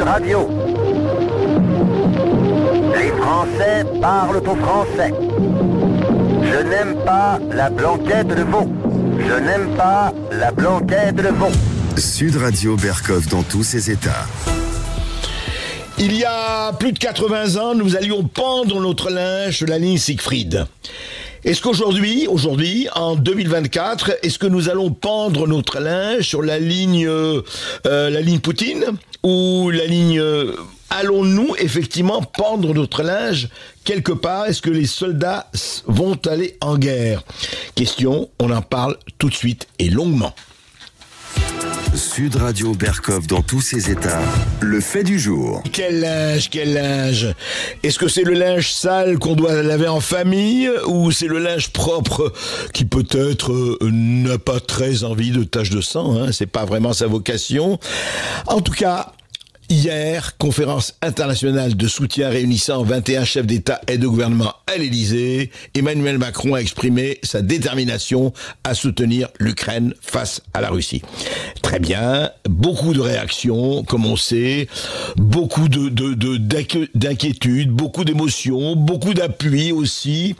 Radio. Les Français parlent au français. Je n'aime pas la blanquette de veau. Je n'aime pas la blanquette de veau. Sud Radio Berkov dans tous ses états. Il y a plus de 80 ans, nous allions pendre notre linge sur la ligne Siegfried. Est-ce qu'aujourd'hui, en 2024, est-ce que nous allons pendre notre linge sur la ligne Poutine ou la ligne... allons-nous effectivement pendre notre linge quelque part? Est-ce que les soldats vont aller en guerre? Question, on en parle tout de suite et longuement. Sud Radio Berkov dans tous ses états, le fait du jour. Quel linge? Est-ce que c'est le linge sale qu'on doit laver en famille ou c'est le linge propre qui peut-être n'a pas très envie de taches de sang, hein? C'est pas vraiment sa vocation. En tout cas, hier, conférence internationale de soutien réunissant 21 chefs d'État et de gouvernement à l'Élysée, Emmanuel Macron a exprimé sa détermination à soutenir l'Ukraine face à la Russie. Très bien, beaucoup de réactions, comme on sait, beaucoup d'inquiétudes, beaucoup d'émotions, beaucoup d'appui aussi.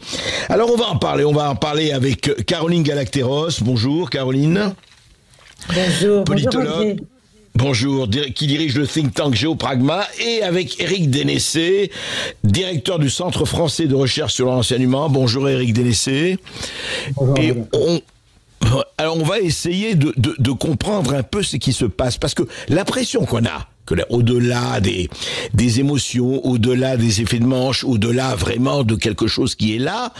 Alors on va en parler avec Caroline Galacteros. Bonjour Caroline. Bonjour. Politologue. Bonjour, qui dirige le think tank Géopragma, et avec Éric Dénessé, directeur du Centre français de recherche sur l'enseignement. Bonjour Éric Dénessé. Bonjour. Et on va essayer de comprendre un peu ce qui se passe, parce que l'impression qu'on a, que au-delà des émotions, au-delà des effets de manche, au-delà vraiment de quelque chose qui est là,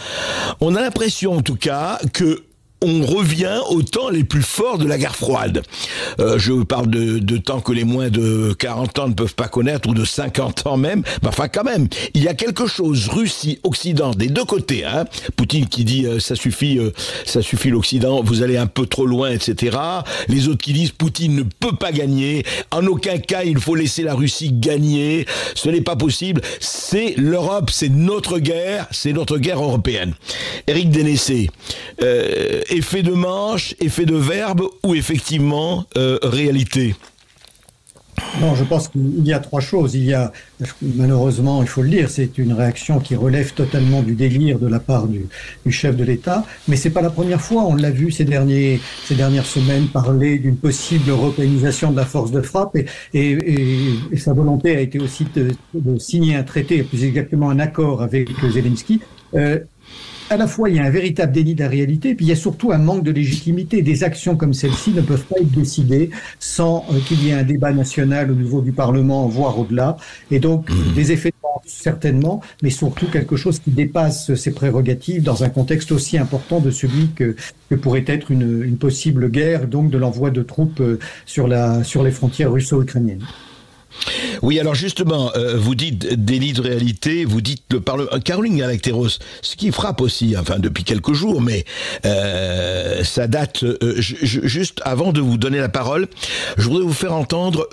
on a l'impression en tout cas que on revient aux temps les plus forts de la guerre froide. Je parle de temps que les moins de 40 ans ne peuvent pas connaître, ou de 50 ans même. Enfin, quand même, il y a quelque chose, Russie, Occident, des deux côtés. Hein. Poutine qui dit ça suffit l'Occident, vous allez un peu trop loin, etc. Les autres qui disent Poutine ne peut pas gagner. En aucun cas, il faut laisser la Russie gagner. Ce n'est pas possible. C'est l'Europe, c'est notre guerre européenne. Éric Dénessé, effet de manche, effet de verbe ou effectivement réalité? Non, je pense qu'il y a trois choses. Il y a, malheureusement, il faut le dire, c'est une réaction qui relève totalement du délire de la part du chef de l'État. Mais c'est pas la première fois. On l'a vu ces dernières semaines parler d'une possible européanisation de la force de frappe, et sa volonté a été aussi de signer un traité, plus exactement un accord avec Zelensky. À la fois, il y a un véritable déni de la réalité, puis il y a surtout un manque de légitimité. Des actions comme celle-ci ne peuvent pas être décidées sans qu'il y ait un débat national au niveau du Parlement, voire au-delà. Et donc, des effets de manche, certainement, mais surtout quelque chose qui dépasse ses prérogatives dans un contexte aussi important de celui que pourrait être une possible guerre, donc de l'envoi de troupes sur les frontières russo-ukrainiennes. Oui, alors justement, vous dites délit de réalité, vous dites le Parlement. Caroline Galacteros, ce qui frappe aussi, enfin depuis quelques jours, mais ça date. Juste avant de vous donner la parole, je voudrais vous faire entendre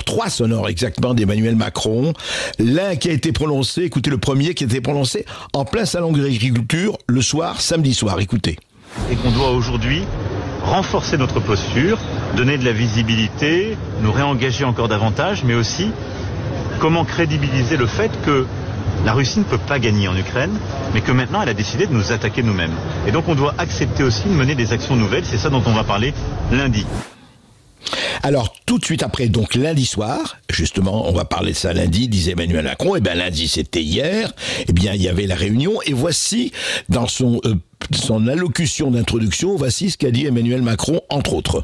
trois sonores exactement d'Emmanuel Macron. L'un qui a été prononcé, écoutez le premier qui a été prononcé en plein salon de l'agriculture le soir, samedi soir. Écoutez. Et qu'on doit aujourd'hui renforcer notre posture, donner de la visibilité, nous réengager encore davantage, mais aussi comment crédibiliser le fait que la Russie ne peut pas gagner en Ukraine, mais que maintenant elle a décidé de nous attaquer nous-mêmes. Et donc on doit accepter aussi de mener des actions nouvelles, c'est ça dont on va parler lundi. Alors, tout de suite après, donc lundi soir, justement, on va parler de ça lundi, disait Emmanuel Macron, et bien lundi c'était hier, et bien il y avait la réunion, et voici, dans son allocution d'introduction, voici ce qu'a dit Emmanuel Macron, entre autres.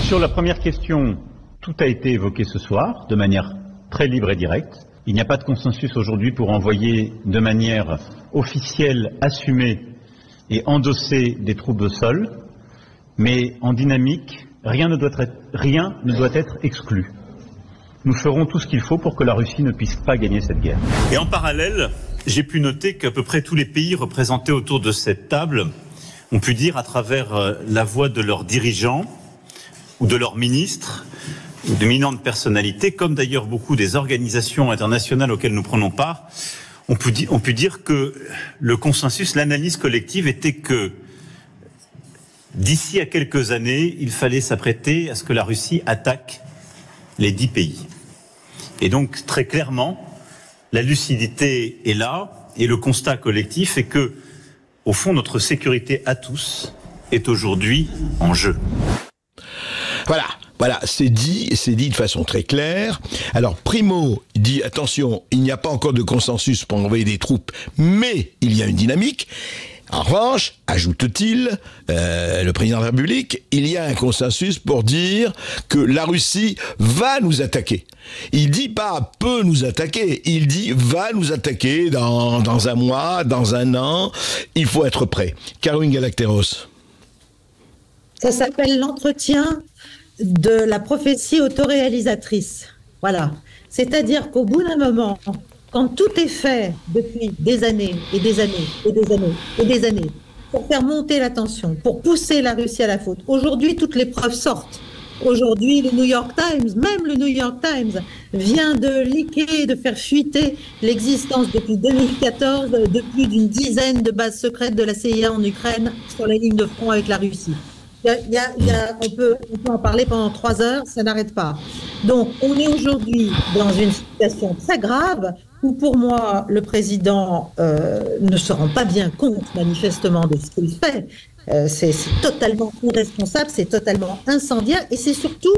Sur la première question, tout a été évoqué ce soir, de manière très libre et directe. Il n'y a pas de consensus aujourd'hui pour envoyer de manière officielle, assumée et endossée des troupes au sol, mais en dynamique, rien ne doit être exclu. Nous ferons tout ce qu'il faut pour que la Russie ne puisse pas gagner cette guerre. Et en parallèle, j'ai pu noter qu'à peu près tous les pays représentés autour de cette table ont pu dire à travers la voix de leurs dirigeants ou de leurs ministres ou d'éminentes personnalités, comme d'ailleurs beaucoup des organisations internationales auxquelles nous prenons part, ont pu dire que le consensus, l'analyse collective était que d'ici à quelques années, il fallait s'apprêter à ce que la Russie attaque les 10 pays. Et donc, très clairement, la lucidité est là, et le constat collectif est que, au fond, notre sécurité à tous est aujourd'hui en jeu. Voilà, c'est dit de façon très claire. Alors, Primo dit, attention, il n'y a pas encore de consensus pour envoyer des troupes, mais il y a une dynamique. En revanche, ajoute-t-il, le président de la République, il y a un consensus pour dire que la Russie va nous attaquer. Il dit pas peut nous attaquer, il dit va nous attaquer dans un mois, dans un an, il faut être prêt. Caroline Galacteros. Ça s'appelle l'entretien de la prophétie autoréalisatrice. Voilà. C'est-à-dire qu'au bout d'un moment, quand tout est fait depuis des années et des années et des années et des années pour faire monter la tension, pour pousser la Russie à la faute, aujourd'hui, toutes les preuves sortent. Aujourd'hui, le New York Times, même le New York Times, vient de leaker, de faire fuiter l'existence depuis 2014 de plus d'une dizaine de bases secrètes de la CIA en Ukraine sur la ligne de front avec la Russie. On peut en parler pendant 3 heures, ça n'arrête pas. Donc, on est aujourd'hui dans une situation très grave où, pour moi, le président ne se rend pas bien compte, manifestement, de ce qu'il fait. C'est totalement irresponsable, c'est totalement incendiaire, et c'est surtout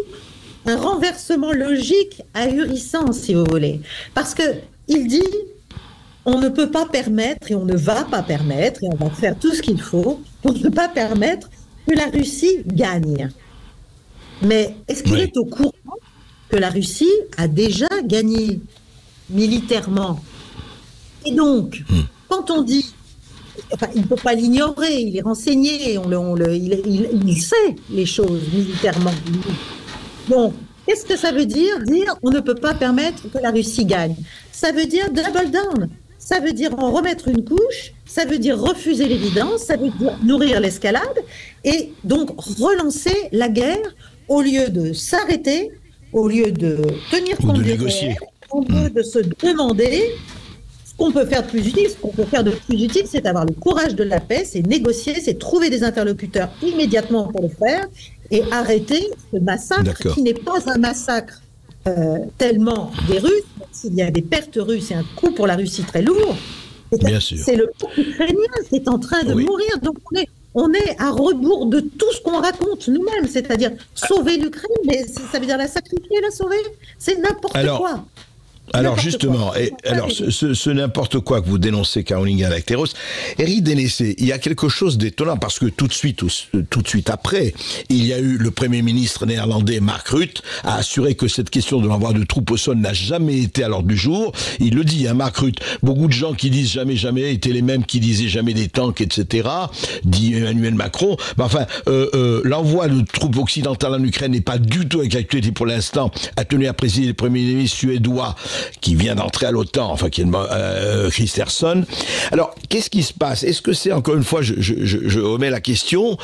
un renversement logique ahurissant, si vous voulez. Parce qu'il dit, on ne peut pas permettre, et on ne va pas permettre, et on va faire tout ce qu'il faut pour ne pas permettre que la Russie gagne. Mais est-ce qu'il est au courant que la Russie a déjà gagné militairement? Et donc, quand on dit, enfin, il ne peut pas l'ignorer, il est renseigné, il sait les choses militairement. Donc, qu'est-ce que ça veut dire? Dire on ne peut pas permettre que la Russie gagne. Ça veut dire double down. Ça veut dire en remettre une couche, ça veut dire refuser l'évidence, ça veut dire nourrir l'escalade, et donc relancer la guerre au lieu de s'arrêter, au lieu de tenir compte de des négocier, au lieu de se demander ce qu'on peut faire de plus utile. Ce qu'on peut faire de plus utile, c'est avoir le courage de la paix, c'est négocier, c'est trouver des interlocuteurs immédiatement pour le faire, et arrêter ce massacre qui n'est pas un massacre tellement des Russes, s'il y a des pertes russes et un coût pour la Russie très lourd, c'est le peuple ukrainien qui est en train de mourir. Donc on est à rebours de tout ce qu'on raconte nous-mêmes, c'est-à-dire sauver l'Ukraine, mais ça veut dire la sacrifier, la sauver, c'est n'importe quoi. Alors justement, ce n'importe quoi que vous dénoncez, Caroline Galacteros, Éric Dénessé, il y a quelque chose d'étonnant parce que tout de suite après, il y a eu le Premier ministre néerlandais Mark Rutte a assuré que cette question de l'envoi de troupes au sol n'a jamais été à l'ordre du jour. Il le dit, Mark Rutte. Beaucoup de gens qui disent jamais étaient les mêmes qui disaient jamais des tanks, etc. Dit Emmanuel Macron. Mais enfin, l'envoi de troupes occidentales en Ukraine n'est pas du tout avec l'actualité pour l'instant. A tenu à préciser le Premier ministre suédois qui vient d'entrer à l'OTAN, enfin qui est Kristersson. Alors, qu'est-ce qui se passe? Est-ce que c'est, encore une fois, je remets la question,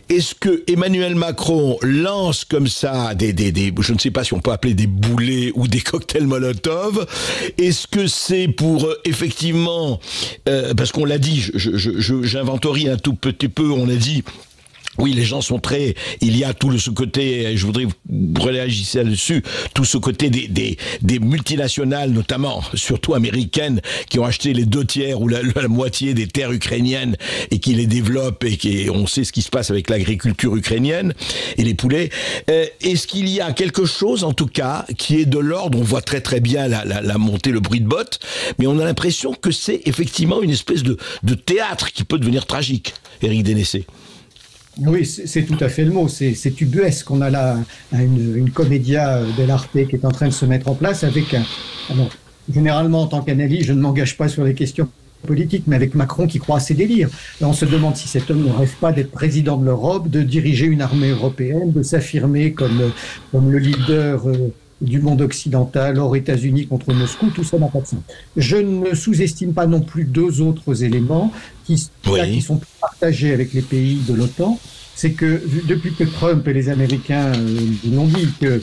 est-ce que Emmanuel Macron lance comme ça je ne sais pas si on peut appeler des boulets ou des cocktails Molotov? Est-ce que c'est pour, effectivement, parce qu'on l'a dit, j'inventorie un tout petit peu, on a dit, oui, les gens sont très... Il y a tout ce côté, je voudrais que vous réagissiez là-dessus, tout ce côté des multinationales, notamment, surtout américaines, qui ont acheté les 2/3 ou la moitié des terres ukrainiennes et qui les développent et on sait ce qui se passe avec l'agriculture ukrainienne et les poulets. Est-ce qu'il y a quelque chose, en tout cas, qui est de l'ordre? On voit très très bien la montée, le bruit de bottes, mais on a l'impression que c'est effectivement une espèce de théâtre qui peut devenir tragique. Éric Dénessé. Oui, c'est tout à fait le mot. C'est ubuesque. On a là une commedia dell'arte qui est en train de se mettre en place avec alors, généralement, en tant qu'analyste, je ne m'engage pas sur les questions politiques, mais avec Macron qui croit à ses délires. Là, on se demande si cet homme ne rêve pas d'être président de l'Europe, de diriger une armée européenne, de s'affirmer comme le leader du monde occidental, hors États-Unis contre Moscou. Tout ça n'a pas de sens. Je ne sous-estime pas non plus 2 autres éléments qui sont partagés avec les pays de l'OTAN. C'est que depuis que Trump et les Américains nous ont dit que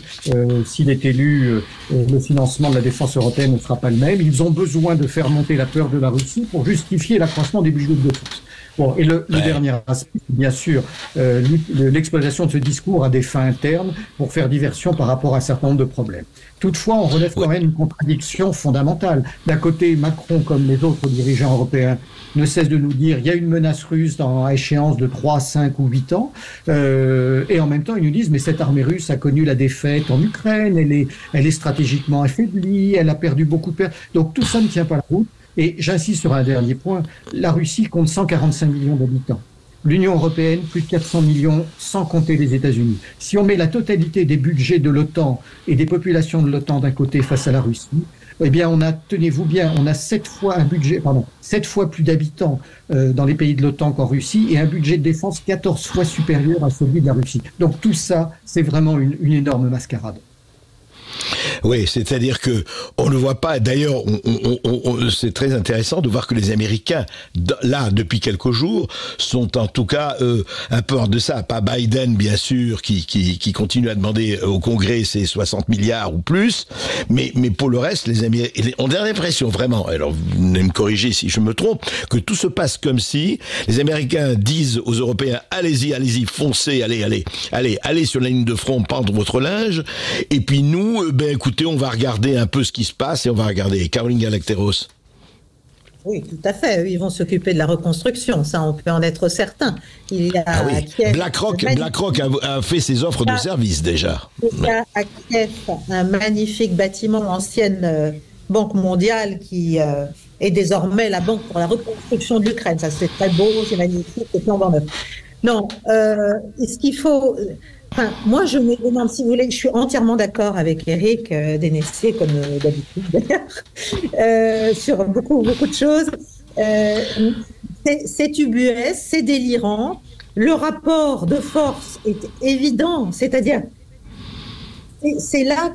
s'il est élu, le financement de la défense européenne ne sera pas le même, ils ont besoin de faire monter la peur de la Russie pour justifier l'accroissement des budgets de défense. Bon, et le dernier aspect, bien sûr, l'exploitation de ce discours à des fins internes pour faire diversion par rapport à un certain nombre de problèmes. Toutefois, on relève quand même une contradiction fondamentale. D'un côté, Macron, comme les autres dirigeants européens, ne cesse de nous dire il y a une menace russe à échéance de 3, 5 ou 8 ans. Et en même temps, ils nous disent mais cette armée russe a connu la défaite en Ukraine, elle est stratégiquement affaiblie, elle a perdu beaucoup de pertes. Donc tout ça ne tient pas la route. Et j'insiste sur un dernier point, la Russie compte 145 millions d'habitants. L'Union européenne, plus de 400 millions, sans compter les États-Unis. Si on met la totalité des budgets de l'OTAN et des populations de l'OTAN d'un côté face à la Russie, eh bien, tenez-vous bien, on a 7 fois plus d'habitants dans les pays de l'OTAN qu'en Russie et un budget de défense 14 fois supérieur à celui de la Russie. Donc tout ça, c'est vraiment une énorme mascarade. Oui, c'est-à-dire que on ne voit pas. D'ailleurs, c'est très intéressant de voir que les Américains, là, depuis quelques jours, sont en tout cas un peu hors de ça. Pas Biden, bien sûr, qui continue à demander au Congrès ses 60 milliards ou plus, mais pour le reste, les Américains, on a l'impression vraiment. Alors, vous allez me corriger si je me trompe, que tout se passe comme si les Américains disent aux Européens allez-y, foncez, allez sur la ligne de front, pendre votre linge, et puis nous. Écoutez, on va regarder un peu ce qui se passe et on va regarder. Caroline Galacteros. Oui, tout à fait. Ils vont s'occuper de la reconstruction. Ça, on peut en être certain. Il y a Kiev, BlackRock a fait ses offres de service déjà. Il y a à Kiev un magnifique bâtiment, ancienne Banque mondiale, qui est désormais la banque pour la reconstruction de l'Ukraine. Ça, c'est très beau, c'est magnifique, c'est flambant neuf. Non, ce qu'il faut... Enfin, moi, je me demande, si vous voulez, je suis entièrement d'accord avec Eric Dénessé, comme d'habitude d'ailleurs, sur beaucoup de choses. C'est ubuesque, c'est délirant. Le rapport de force est évident, c'est-à-dire, c'est là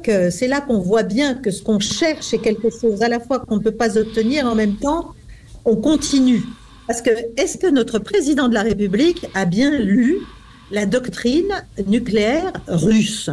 qu'on voit bien que ce qu'on cherche, c'est quelque chose à la fois qu'on ne peut pas obtenir, en même temps, on continue. Parce que, est-ce que notre président de la République a bien lu la doctrine nucléaire russe?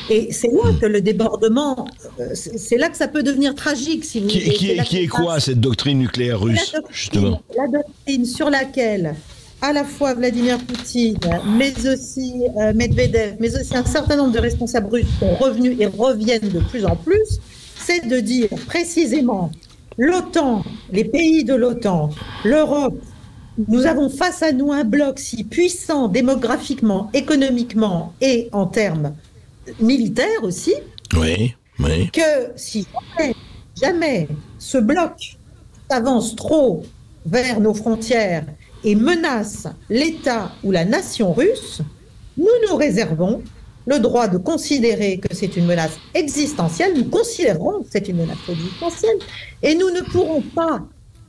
Et c'est là que le débordement, c'est là que ça peut devenir tragique. Si vous qui est quoi, cette doctrine nucléaire russe, justement? La doctrine sur laquelle, à la fois Vladimir Poutine, mais aussi Medvedev, mais aussi un certain nombre de responsables russes sont revenus et reviennent de plus en plus, c'est de dire précisément l'OTAN, les pays de l'OTAN, l'Europe, nous avons face à nous un bloc si puissant démographiquement, économiquement et en termes militaires aussi, que si jamais ce bloc s'avance trop vers nos frontières et menace l'État ou la nation russe, nous réservons le droit de considérer que c'est une menace existentielle, nous considérons que c'est une menace existentielle, et nous ne pourrons pas,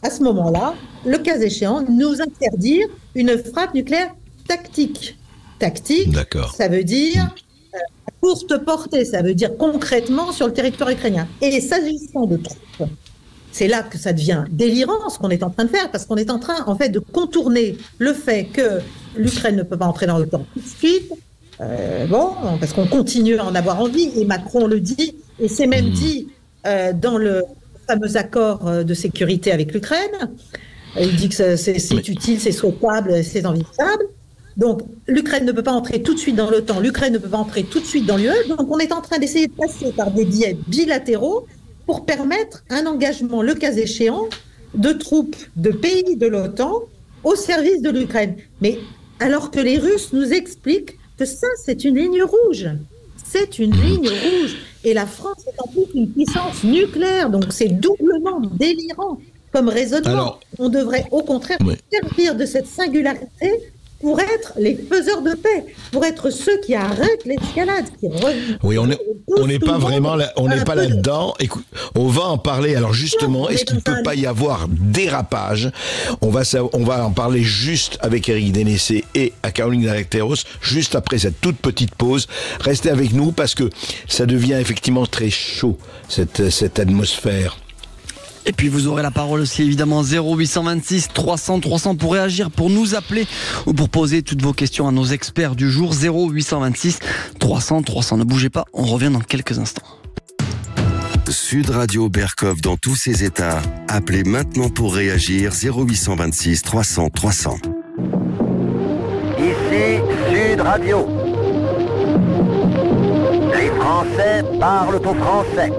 à ce moment-là, le cas échéant, nous interdire une frappe nucléaire tactique. Tactique, ça veut dire à courte portée, ça veut dire concrètement sur le territoire ukrainien. Et s'agissant de troupes, c'est là que ça devient délirant ce qu'on est en train de faire, parce qu'on est en train, en fait, de contourner le fait que l'Ukraine ne peut pas entrer dans l'OTAN tout de suite, parce qu'on continue à en avoir envie, et Macron le dit, et c'est même dit dans le fameux accord de sécurité avec l'Ukraine. Il dit que c'est utile, c'est souhaitable, c'est envisageable. Donc, l'Ukraine ne peut pas entrer tout de suite dans l'OTAN, l'Ukraine ne peut pas entrer tout de suite dans l'UE, donc on est en train d'essayer de passer par des biais bilatéraux pour permettre un engagement, le cas échéant, de troupes de pays de l'OTAN au service de l'Ukraine. Mais alors que les Russes nous expliquent que ça, c'est une ligne rouge. C'est une ligne rouge. Et la France est en plus une puissance nucléaire, donc c'est doublement délirant comme raisonnement. Alors, on devrait au contraire servir de cette singularité pour être les faiseurs de paix, pour être ceux qui arrêtent l'escalade. Oui, on n'est pas vraiment là, on n'est pas là-dedans. Écoute, on va en parler. Alors justement, est-ce qu'il ne peut pas y avoir dérapage? On va en parler juste avec Eric Dénessé et à Caroline Galacteros, juste après cette toute petite pause. Restez avec nous parce que ça devient effectivement très chaud, cette atmosphère. Et puis vous aurez la parole aussi évidemment 0826 300 300 pour réagir, pour nous appeler ou pour poser toutes vos questions à nos experts du jour. 0826 300 300. Ne bougez pas, on revient dans quelques instants. Sud Radio Berkov dans tous ses états. Appelez maintenant pour réagir 0826 300 300. Ici Sud Radio. Les Français parlent au français.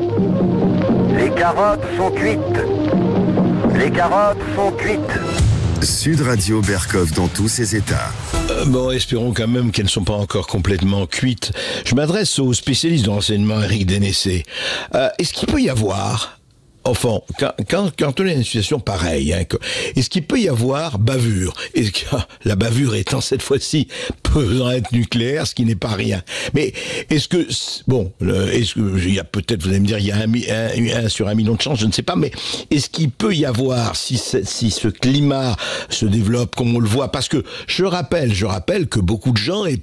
Les carottes sont cuites. Les carottes sont cuites. Sud Radio Berkov dans tous ses états. Bon, espérons quand même qu'elles ne sont pas encore complètement cuites. Je m'adresse au spécialiste de renseignement, Eric Dénessé. Est-ce qu'il peut y avoir, enfin, quand on est dans une situation pareille, est-ce qu'il peut y avoir bavure? Est-ce que la bavure étant cette fois-ci peut être nucléaire, ce qui n'est pas rien. Mais est-ce que, est-ce que il y a peut-être, vous allez me dire, il y a un sur 1 million de chances, je ne sais pas, mais est-ce qu'il peut y avoir, si ce climat se développe comme on le voit, parce que je rappelle que beaucoup de gens, et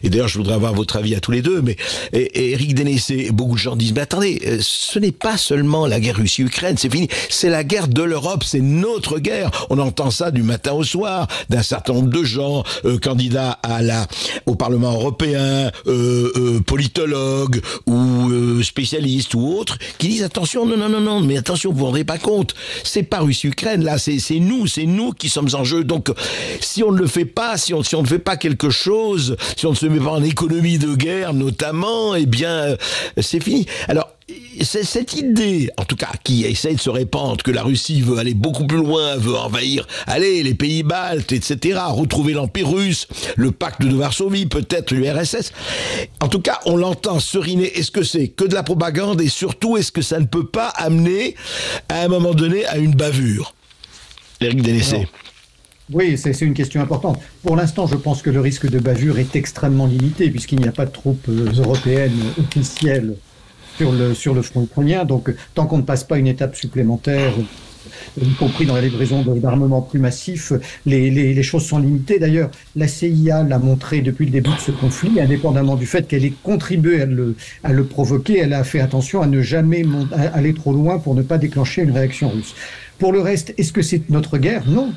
d'ailleurs je voudrais avoir votre avis à tous les deux, mais Eric Dénessé, beaucoup de gens disent, mais attendez, ce n'est pas seulement la guerre Russie-Ukraine, c'est fini, c'est la guerre de l'Europe, c'est notre guerre. On entend ça du matin au soir, d'un certain nombre de gens, candidats au Parlement européen, politologues ou spécialistes ou autres, qui disent attention, non, mais attention, vous vous rendez pas compte, c'est pas Russie-Ukraine, là, c'est nous qui sommes en jeu. Donc, si on ne le fait pas, si on ne fait pas quelque chose, si on ne se met pas en économie de guerre, notamment, eh bien, c'est fini. Alors, c'est cette idée, en tout cas, qui essaye de se répandre, que la Russie veut aller beaucoup plus loin, veut envahir, les pays baltes, etc., retrouver l'Empire russe, le pacte de Varsovie, peut-être l'URSS. En tout cas, on l'entend seriner. Est-ce que c'est que de la propagande et surtout, est-ce que ça ne peut pas amener, à un moment donné, à une bavure? Eric Dénessé. Oui, c'est une question importante. Pour l'instant, je pense que le risque de bavure est extrêmement limité, puisqu'il n'y a pas de troupes européennes officielles sur le front ukrainien. Donc, tant qu'on ne passe pas une étape supplémentaire, y compris dans la livraison d'armements plus massifs, les choses sont limitées. D'ailleurs, la CIA l'a montré depuis le début de ce conflit, indépendamment du fait qu'elle ait contribué à le provoquer, elle a fait attention à ne jamais aller trop loin pour ne pas déclencher une réaction russe. Pour le reste, est-ce que c'est notre guerre? Non.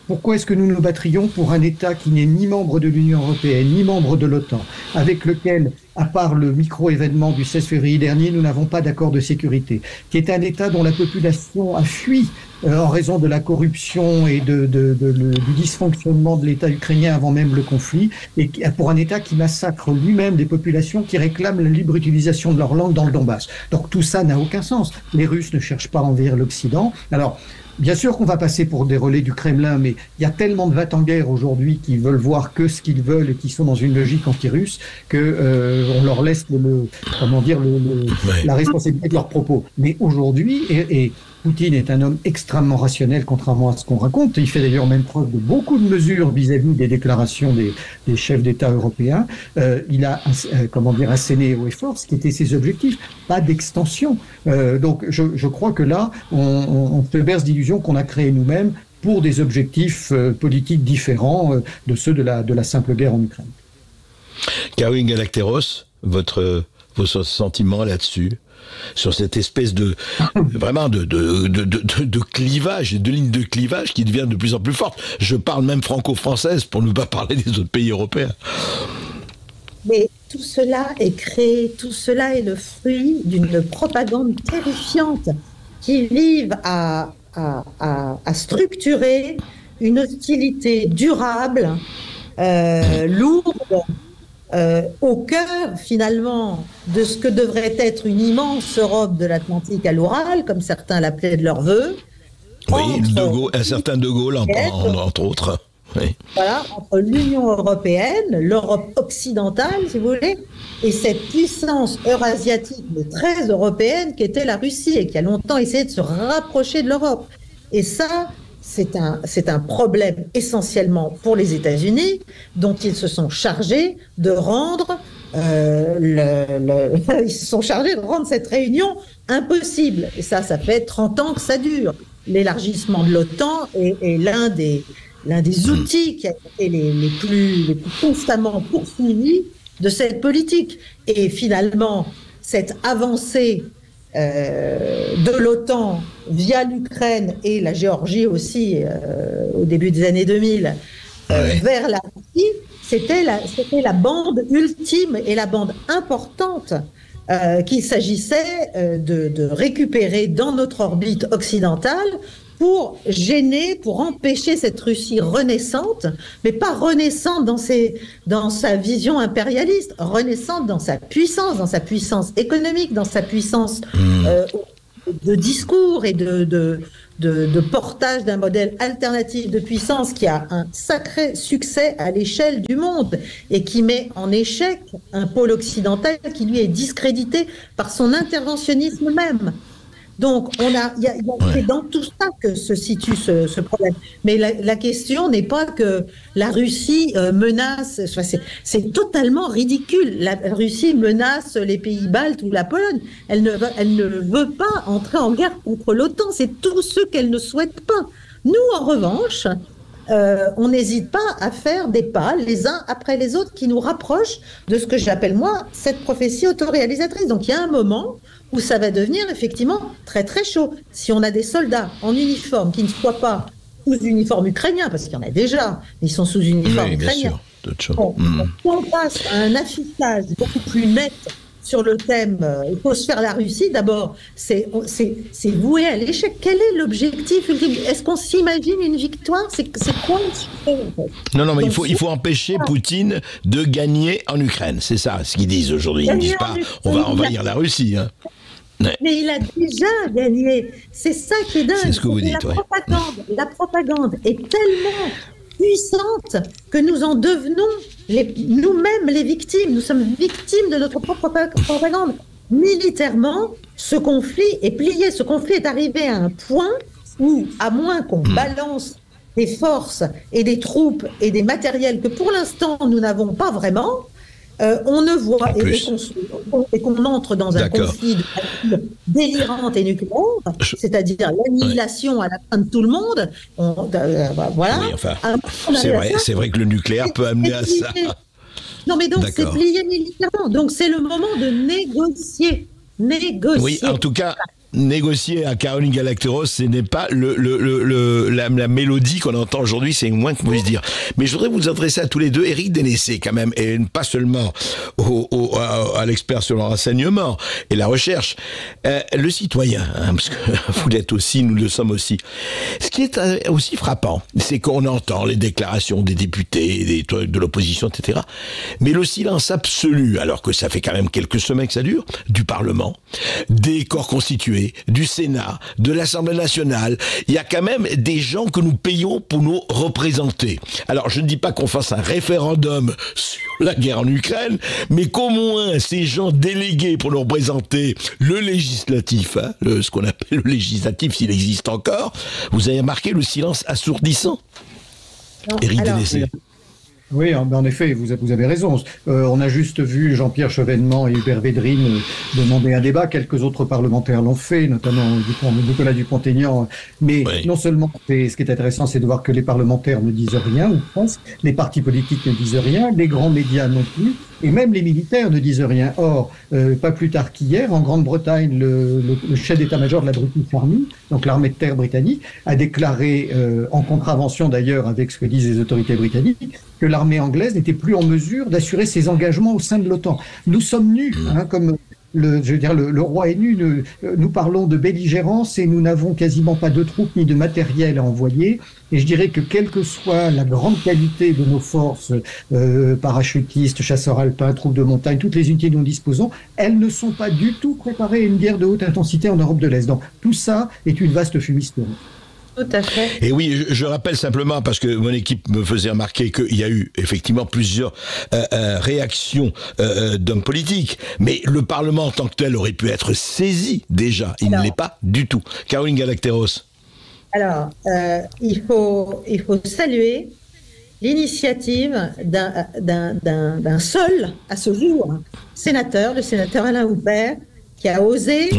Pourquoi est-ce que nous nous battrions pour un État qui n'est ni membre de l'Union européenne, ni membre de l'OTAN, avec lequel, à part le micro-événement du 16 février dernier, nous n'avons pas d'accord de sécurité, qui est un État dont la population a fui en raison de la corruption et du dysfonctionnement de l'État ukrainien avant même le conflit, et pour un État qui massacre lui-même des populations qui réclament la libre utilisation de leur langue dans le Donbass. Donc tout ça n'a aucun sens. Les Russes ne cherchent pas à envahir l'Occident. Alors, bien sûr qu'on va passer pour des relais du Kremlin, mais il y a tellement de va-t-en-guerre aujourd'hui qui veulent voir que ce qu'ils veulent et qui sont dans une logique anti-russe que on leur laisse la responsabilité de leurs propos. Mais aujourd'hui, et Poutine est un homme extrêmement rationnel, contrairement à ce qu'on raconte. Il fait d'ailleurs même preuve de beaucoup de mesures vis-à-vis des déclarations des chefs d'État européens. Il a, asséné haut et fort ce qui étaient ses objectifs, pas d'extension. Donc je crois que là, on se berce d'illusions qu'on a créées nous-mêmes pour des objectifs politiques différents de ceux de la simple guerre en Ukraine. Caroline Galacteros, vos sentiments là-dessus, sur cette espèce de clivage, de ligne de clivage qui devient de plus en plus forte. Je parle même franco-française pour ne pas parler des autres pays européens. Mais tout cela est créé, tout cela est le fruit d'une propagande terrifiante qui vive à structurer une hostilité durable, lourde, au cœur finalement de ce que devrait être une immense Europe de l'Atlantique à l'Oural, comme certains l'appelaient de leur vœu. Oui, un certain De Gaulle entre autres. Oui. Voilà, entre l'Union européenne, l'Europe occidentale, si vous voulez, et cette puissance eurasiatique, mais très européenne, qui était la Russie, et qui a longtemps essayé de se rapprocher de l'Europe. Et ça, c'est un problème essentiellement pour les États-Unis, dont ils se sont chargés de rendre ils se sont chargés de rendre cette réunion impossible. Et ça fait 30 ans que ça dure. L'élargissement de l'OTAN est l'un des outils qui a été les plus constamment poursuivis de cette politique. Et finalement, cette avancée de l'OTAN via l'Ukraine et la Géorgie aussi au début des années 2000 vers la Russie, c'était la bande ultime et la bande importante qu'il s'agissait de récupérer dans notre orbite occidentale pour gêner, pour empêcher cette Russie renaissante, mais pas renaissante dans sa vision impérialiste, renaissante dans sa puissance économique, dans sa puissance de discours et de portage d'un modèle alternatif de puissance qui a un sacré succès à l'échelle du monde et qui met en échec un pôle occidental qui lui est discrédité par son interventionnisme même. Donc, c'est dans tout ça que se situe ce problème. Mais la question n'est pas que la Russie menace, c'est totalement ridicule. La Russie menace les pays baltes ou la Pologne. Elle ne veut pas entrer en guerre contre l'OTAN. C'est tout ce qu'elle ne souhaite pas. Nous, en revanche, on n'hésite pas à faire des pas les uns après les autres qui nous rapprochent de ce que j'appelle moi cette prophétie autoréalisatrice. Donc il y a un moment où ça va devenir effectivement très très chaud. Si on a des soldats en uniforme qui ne soient pas sous uniforme ukrainien, parce qu'il y en a déjà, ils sont sous uniforme ukrainien. On passe à un affichage beaucoup plus net sur le thème il faut se faire la Russie, d'abord, c'est voué à l'échec. Quel est l'objectif ultime? Est-ce qu'on s'imagine une victoire? C'est quoi le succès, en fait? Non, mais il faut empêcher Poutine de gagner en Ukraine. C'est ça ce qu'ils disent aujourd'hui. Ils ne disent pas on va envahir la Russie. Hein. Ouais. Mais il a déjà gagné. C'est ça qui est dingue. C'est ce que vous dites, La propagande est tellement puissante que nous en devenons nous-mêmes les victimes. Nous sommes victimes de notre propre propagande. Militairement, ce conflit est plié. Ce conflit est arrivé à un point où, à moins qu'on balance des forces et des troupes et des matériels que pour l'instant nous n'avons pas vraiment, on ne voit et qu'on entre dans un conflit de nature délirante et nucléaire, c'est-à-dire l'annihilation à la fin de tout le monde. Voilà. Oui, enfin, c'est vrai que le nucléaire peut amener à ça. Non, mais donc c'est plié militairement. Donc c'est le moment de négocier. Oui, en tout cas. Négocier à Caroline Galacteros, ce n'est pas la mélodie qu'on entend aujourd'hui, c'est moins que puisse dire. Mais je voudrais vous adresser à tous les deux, Éric Dénessé quand même, et pas seulement à l'expert sur le renseignement et la recherche, le citoyen, hein, parce que vous l'êtes aussi, nous le sommes aussi. Ce qui est aussi frappant, c'est qu'on entend les déclarations des députés, de l'opposition, etc. Mais le silence absolu, alors que ça fait quand même quelques semaines que ça dure, du Parlement, des corps constitués, du Sénat, de l'Assemblée nationale, il y a quand même des gens que nous payons pour nous représenter. Alors, je ne dis pas qu'on fasse un référendum sur la guerre en Ukraine, mais qu'au moins ces gens délégués pour nous représenter le législatif, hein, ce qu'on appelle le législatif s'il existe encore, vous avez remarqué le silence assourdissant? Éric Dénessé. Oui, en effet, vous avez raison. On a juste vu Jean-Pierre Chevènement et Hubert Védrine demander un débat. Quelques autres parlementaires l'ont fait, notamment Nicolas Dupont-Aignan. Mais non seulement, ce qui est intéressant, c'est de voir que les parlementaires ne disent rien, ou presque, les partis politiques ne disent rien, les grands médias non plus, et même les militaires ne disent rien. Or, pas plus tard qu'hier, en Grande-Bretagne, le chef d'état-major de la British Army, donc l'armée de terre britannique, a déclaré, en contravention d'ailleurs avec ce que disent les autorités britanniques, que l'armée anglaise n'était plus en mesure d'assurer ses engagements au sein de l'OTAN. Nous sommes nus, hein, comme le roi est nu. Nous parlons de belligérance et nous n'avons quasiment pas de troupes ni de matériel à envoyer. Et je dirais que quelle que soit la grande qualité de nos forces, parachutistes, chasseurs alpins, troupes de montagne, toutes les unités dont nous disposons, elles ne sont pas du tout préparées à une guerre de haute intensité en Europe de l'Est. Donc tout ça est une vaste fumisterie. Tout à fait. Et oui, je rappelle simplement, parce que mon équipe me faisait remarquer qu'il y a eu effectivement plusieurs réactions d'hommes politiques, mais le Parlement en tant que tel aurait pu être saisi déjà. Il ne l'est pas du tout. Caroline Galacteros. Alors, il faut saluer l'initiative d'un seul, à ce jour, sénateur, le sénateur Alain Houpert, qui a osé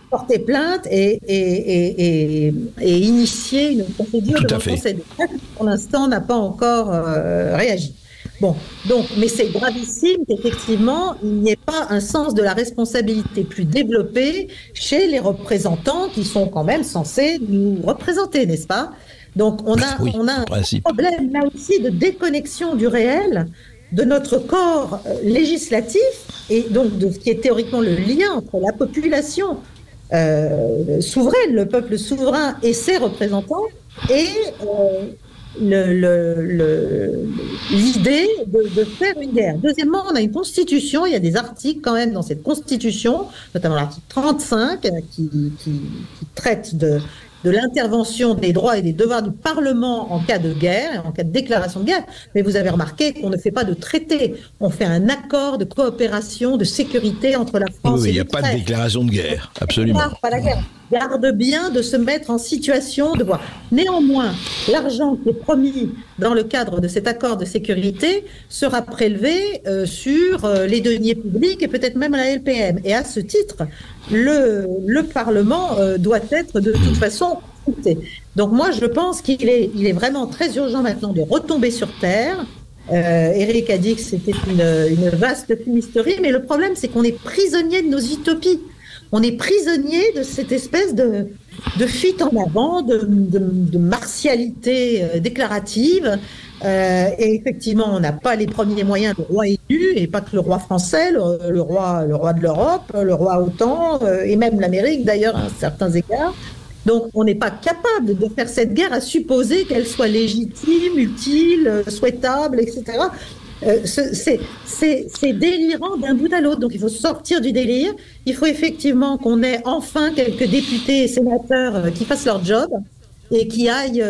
porter plainte et initier une procédure devant le Conseil d'État qui, pour l'instant, n'a pas encore réagi. Bon, donc, mais c'est gravissime qu'effectivement, il n'y ait pas un sens de la responsabilité plus développé chez les représentants qui sont quand même censés nous représenter, n'est-ce pas? Donc, on a un problème là aussi de déconnexion du réel de notre corps législatif et donc de ce qui est théoriquement le lien entre la population souveraine, le peuple souverain et ses représentants, et l'idée de faire une guerre. Deuxièmement, on a une constitution, il y a des articles quand même dans cette constitution, notamment l'article 35 qui traite de l'intervention des droits et des devoirs du Parlement en cas de guerre, en cas de déclaration de guerre. Mais vous avez remarqué qu'on ne fait pas de traité, on fait un accord de coopération, de sécurité entre la France et il n'y a pas de déclaration de guerre, absolument. Pas la guerre. Garde bien de se mettre en situation de voir. Néanmoins, l'argent qui est promis dans le cadre de cet accord de sécurité sera prélevé sur les deniers publics et peut-être même à la LPM. Et à ce titre, le Parlement doit être de toute façon consulté. Donc moi, je pense qu'il est vraiment très urgent maintenant de retomber sur terre. Eric a dit que c'était une vaste fumisterie, mais le problème, c'est qu'on est prisonnier de nos utopies. On est prisonnier de cette espèce de fuite en avant, de martialité déclarative. Et effectivement, on n'a pas les premiers moyens de roi élu, et pas que le roi français, le roi de l'Europe, le roi OTAN, et même l'Amérique d'ailleurs à certains égards. Donc on n'est pas capable de faire cette guerre à supposer qu'elle soit légitime, utile, souhaitable, etc. C'est délirant d'un bout à l'autre. Donc il faut sortir du délire. Il faut effectivement qu'on ait enfin quelques députés et sénateurs qui fassent leur job et qui aillent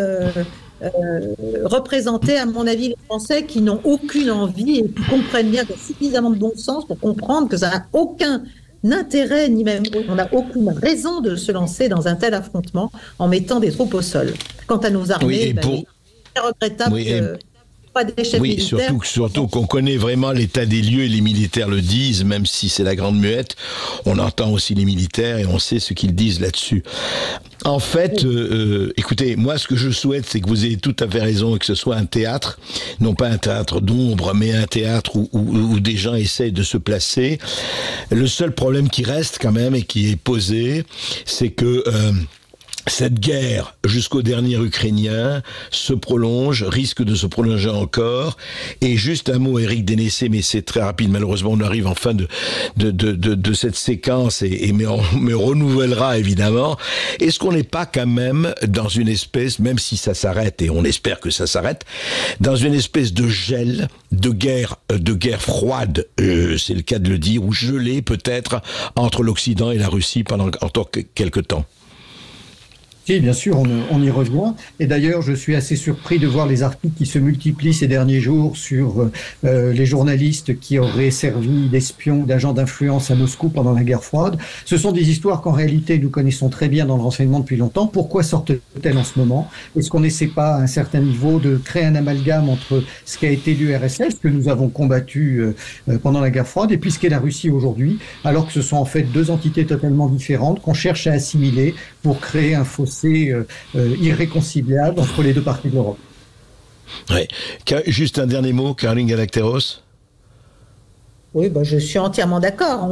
représenter, à mon avis, les Français qui n'ont aucune envie et qui comprennent bien qu'il y a suffisamment de bon sens pour comprendre que ça n'a aucun intérêt, ni même on n'a aucune raison de se lancer dans un tel affrontement en mettant des troupes au sol. Quant à nos armées, c'est regrettable que pas d'échec militaire. Surtout qu'on connaît vraiment l'état des lieux et les militaires le disent, même si c'est la grande muette, on entend aussi les militaires et on sait ce qu'ils disent là-dessus. En fait, écoutez, moi ce que je souhaite, c'est que vous ayez tout à fait raison et que ce soit un théâtre, non pas un théâtre d'ombre, mais un théâtre où des gens essayent de se placer. Le seul problème qui reste quand même et qui est posé, c'est que cette guerre jusqu'au dernier Ukrainien se prolonge, risque de se prolonger encore. Et juste un mot, Éric Dénessé, mais c'est très rapide, malheureusement on arrive en fin de cette séquence, mais on me renouvellera évidemment. Est-ce qu'on n'est pas quand même dans une espèce, même si ça s'arrête, et on espère que ça s'arrête, dans une espèce de gel, de guerre froide, c'est le cas de le dire, ou gelée peut-être, entre l'Occident et la Russie pendant encore quelques temps? Si, bien sûr, on y revient. Et d'ailleurs, je suis assez surpris de voir les articles qui se multiplient ces derniers jours sur les journalistes qui auraient servi d'espions, d'agents d'influence à Moscou pendant la guerre froide. Ce sont des histoires qu'en réalité, nous connaissons très bien dans le renseignement depuis longtemps. Pourquoi sortent-elles en ce moment? Est-ce qu'on n'essaie pas, à un certain niveau, de créer un amalgame entre ce qu'a été l'URSS, que nous avons combattu pendant la guerre froide, et puis ce qu'est la Russie aujourd'hui, alors que ce sont en fait deux entités totalement différentes qu'on cherche à assimiler pour créer un fossé irréconciliable entre les deux parties de l'Europe. Ouais. Juste un dernier mot, Caroline Galacteros. Oui, je suis entièrement d'accord.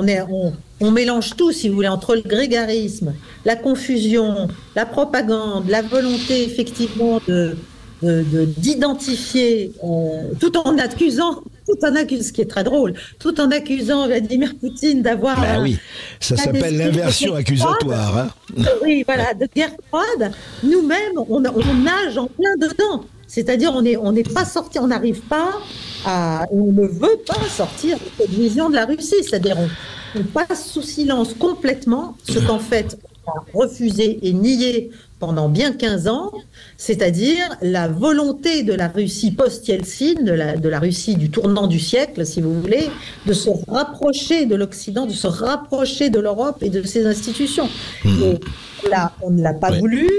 On mélange tout, si vous voulez, entre le grégarisme, la confusion, la propagande, la volonté effectivement d'identifier, tout en accusant, ce qui est très drôle, tout en accusant Vladimir Poutine d'avoir... oui, ça s'appelle l'inversion accusatoire. Hein. Oui, voilà, de guerre froide. Nous-mêmes, on nage en plein dedans. C'est-à-dire, on n'est pas sorti, on n'arrive pas on ne veut pas sortir de cette vision de la Russie. C'est-à-dire, on passe sous silence complètement ce qu'en fait, on a refusé et nié pendant bien 15 ans, c'est-à-dire la volonté de la Russie post-Yeltsin, de la Russie du tournant du siècle, si vous voulez, de se rapprocher de l'Occident, de se rapprocher de l'Europe et de ses institutions. Et là, on ne l'a pas voulu,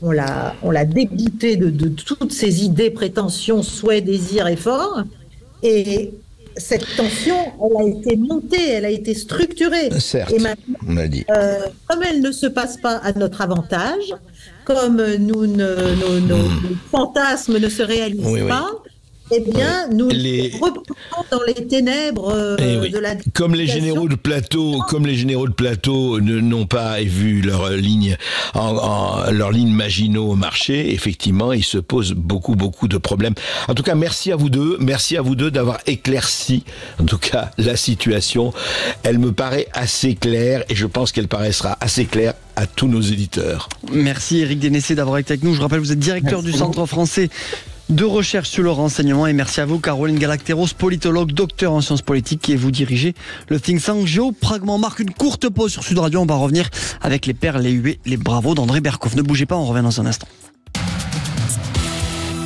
on l'a dégoûté de toutes ces idées, prétentions, souhaits, désirs, efforts, et cette tension, elle a été montée, elle a été structurée. Certes, et maintenant, on a dit. Comme elle ne se passe pas à notre avantage, comme nos fantasmes ne se réalisent pas, eh bien, nous replongeons dans les ténèbres de la comme les généraux de plateau n'ont pas vu leur ligne Maginot au marché, effectivement, il se pose beaucoup de problèmes. En tout cas, merci à vous deux d'avoir éclairci, en tout cas, la situation. Elle me paraît assez claire et je pense qu'elle paraîtra assez claire à tous nos éditeurs. Merci Éric Dénessé d'avoir été avec nous. Je rappelle, vous êtes directeur du Centre français de recherche sur le renseignement, et merci à vous Caroline Galacteros, politologue, docteur en sciences politiques, et vous dirigez le think tank Géopragma. On marque une courte pause sur Sud Radio, on va revenir avec les pères, les huées, les bravos d'André Berkoff. Ne bougez pas, on revient dans un instant.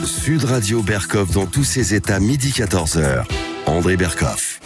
Sud Radio Berkoff dans tous ses états, midi 14h. André Berkoff.